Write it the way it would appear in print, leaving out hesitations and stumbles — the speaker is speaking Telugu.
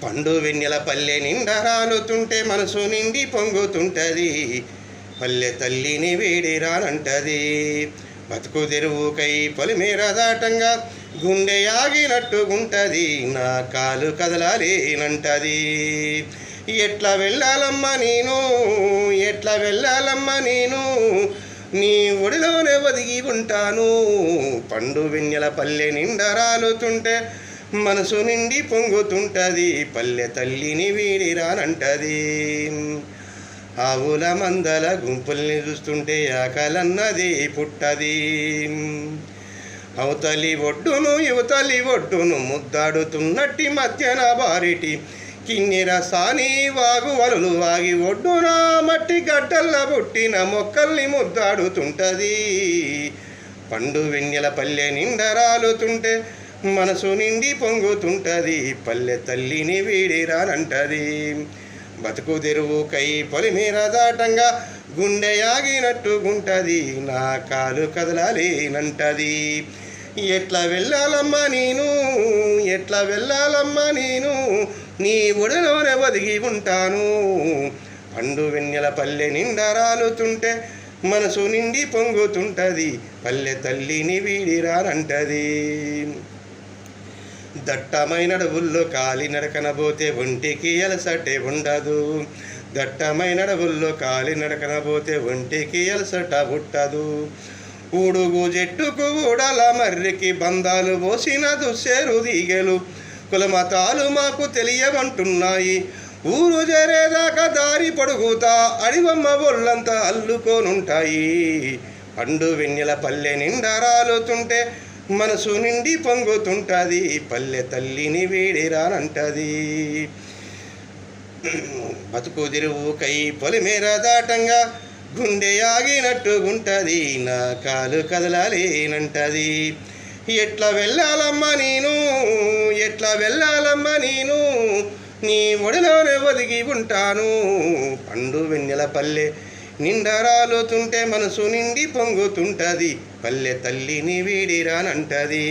పండు వెన్నెల పల్లె నిండా రాలుతుంటే మనసు నిండి పొంగుతుంటది. పల్లె తల్లిని వేడి రానంటది. బతుకు తెరువుకై పొలిమేర దాటంగా గుండె ఆగినట్టుగుంటది. నా కాలు కదలాలేనంటది. ఎట్లా వెళ్ళాలమ్మా నేను, ఎట్లా వెళ్ళాలమ్మా నేను, నీ ఒడిలోనే ఒదిగి ఉంటాను. పండు వెన్నెల పల్లె నిండా రాలుతుంటే మనసు నిండి పొంగుతుంటది. పల్లె తల్లిని వీడి రానంటది. ఆవుల మందల గుంపుల్ని చూస్తుంటే ఆకలన్నది పుట్టది. అవతలి ఒడ్డును యువతలి ఒడ్డును ముద్దాడుతున్నట్టి మధ్యన బారిటి కిన్నెర సాని వాగు వలులు వాగి ఒడ్డున మట్టి గడ్డల్ల పుట్టిన మొక్కల్ని ముద్దాడుతుంటది. పండు వెన్నెల పల్లె నిండా రాలుతుంటే మనసు నిండి పొంగుతుంటది. పల్లె తల్లిని వీడి రానంటది. బతుకు తెరువుకై పొలిమేర దాటంగా గుండె ఆగినట్టుగుంటది. నా కాలు కదలాలేనంటది. ఎట్లా వెళ్ళాలమ్మా నేను, ఎట్లా వెళ్ళాలమ్మా నేను, నీ ఒడిలోనే ఒదిగి ఉంటాను. పండు వెన్నెల పల్లె నిండా రాలుతుంటే మనసు నిండి పొంగుతుంటది. పల్లె తల్లిని వీడి రానంటది. దట్టమైన అడవుల్లో కాలినడకనబోతే ఒంటికి అలసటే ఉండదు. దట్టమైన అడవుల్లో కాలినడకనబోతే ఒంటికి అలసట పుట్టదు. ఊడుగు చెట్టుకు ఊడల మర్రికి బంధాలు పోసిన దుశ్శేరు దిగెలు కులమతాలు మాకు తెలియవంటున్నాయి. ఊరు చేరేదాకా దారి పొడుగుతా అడివమ్మ ఒళ్ళంతా అల్లుకోనుంటాయి. పండు వెన్నెల పల్లె నిండా రాలుతుంటే మనసు నిండి పొంగుతుంటది. పల్లె తల్లిని వీడి రానంటది. బతుకు తెరువుకై పొలిమేర దాటంగా గుండె ఆగినట్టుగుంటది. నా కాలు కదలాలేనంటది. ఎట్లా వెళ్ళాలమ్మా నేను, ఎట్లా వెళ్ళాలమ్మా నేను, నీ ఒడిలోనే ఒదిగి ఉంటాను. పండు వెన్నెల పల్లె నిండా రాలుతుంటే మనసు నిండి పొంగుతుంటది. పల్లె తల్లిని వీడి రానంటది.